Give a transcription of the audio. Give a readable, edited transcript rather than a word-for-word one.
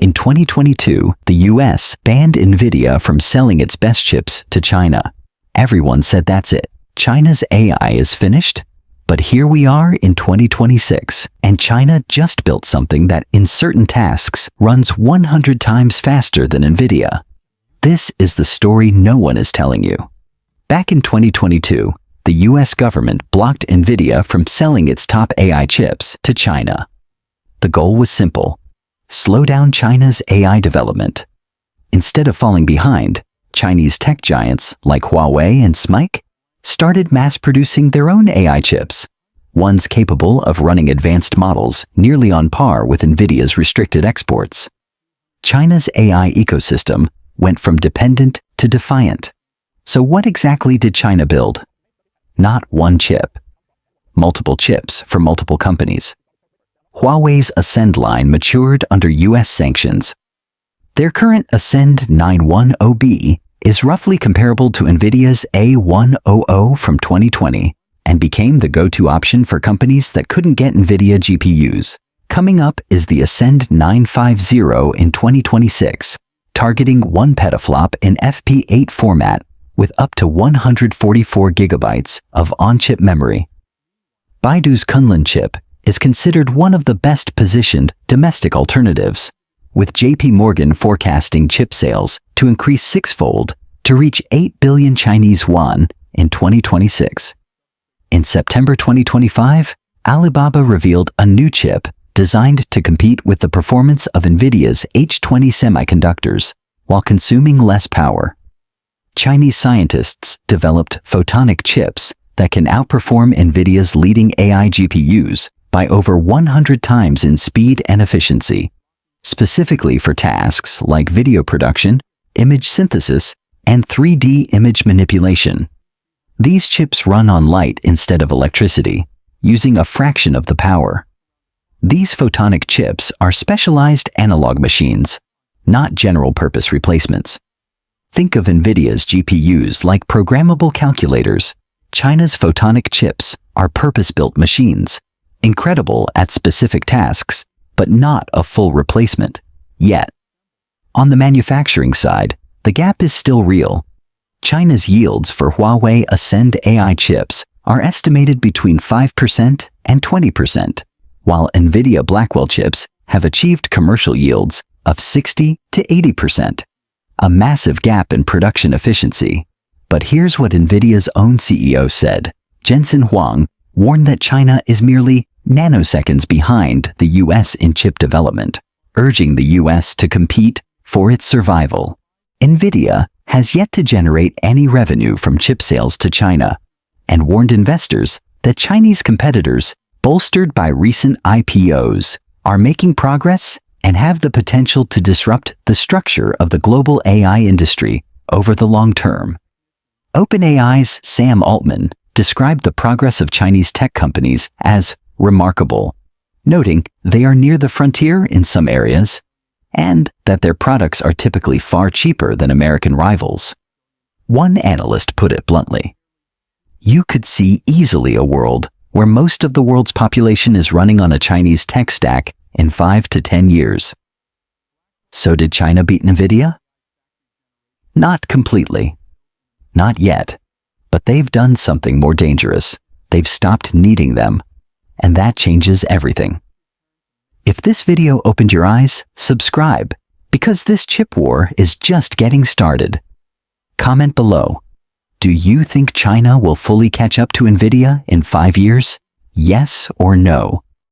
In 2022, the US banned Nvidia from selling its best chips to China. Everyone said that's it. China's AI is finished? But here we are in 2026, and China just built something that in certain tasks runs 100 times faster than Nvidia. This is the story no one is telling you. Back in 2022, the US government blocked Nvidia from selling its top AI chips to China. The goal was simple: slow down China's AI development. Instead of falling behind, Chinese tech giants like Huawei and SMIC started mass-producing their own AI chips, ones capable of running advanced models nearly on par with Nvidia's restricted exports. China's AI ecosystem went from dependent to defiant. So what exactly did China build? Not one chip. Multiple chips for multiple companies. Huawei's Ascend line matured under US sanctions. Their current Ascend 910B is roughly comparable to Nvidia's A100 from 2020 and became the go-to option for companies that couldn't get Nvidia GPUs. Coming up is the Ascend 950 in 2026, targeting 1 petaflop in FP8 format with up to 144 gigabytes of on-chip memory. Baidu's Kunlun chip is considered one of the best-positioned domestic alternatives, with JP Morgan forecasting chip sales to increase six-fold to reach 8 billion Chinese yuan in 2026. In September 2025, Alibaba revealed a new chip designed to compete with the performance of Nvidia's H20 semiconductors while consuming less power. Chinese scientists developed photonic chips that can outperform Nvidia's leading AI GPUs by over 100 times in speed and efficiency, specifically for tasks like video production, image synthesis, and 3D image manipulation. These chips run on light instead of electricity, using a fraction of the power. These photonic chips are specialized analog machines, not general-purpose replacements. Think of Nvidia's GPUs like programmable calculators. China's photonic chips are purpose-built machines, incredible at specific tasks, but not a full replacement, yet. On the manufacturing side, the gap is still real. China's yields for Huawei Ascend AI chips are estimated between 5% and 20%, while Nvidia Blackwell chips have achieved commercial yields of 60 to 80%. A massive gap in production efficiency. But here's what Nvidia's own CEO said. Jensen Huang warned that China is merely nanoseconds behind the US in chip development, urging the US to compete for its survival. Nvidia has yet to generate any revenue from chip sales to China, and warned investors that Chinese competitors, bolstered by recent IPOs, are making progress and have the potential to disrupt the structure of the global AI industry over the long term. OpenAI's Sam Altman described the progress of Chinese tech companies as remarkable, noting they are near the frontier in some areas and that their products are typically far cheaper than American rivals. One analyst put it bluntly: "You could see easily a world where most of the world's population is running on a Chinese tech stack in 5 to 10 years. So did China beat Nvidia? Not completely. Not yet. But they've done something more dangerous. They've stopped needing them. And that changes everything. If this video opened your eyes, subscribe, because this chip war is just getting started. Comment below. Do you think China will fully catch up to Nvidia in 5 years? Yes or no?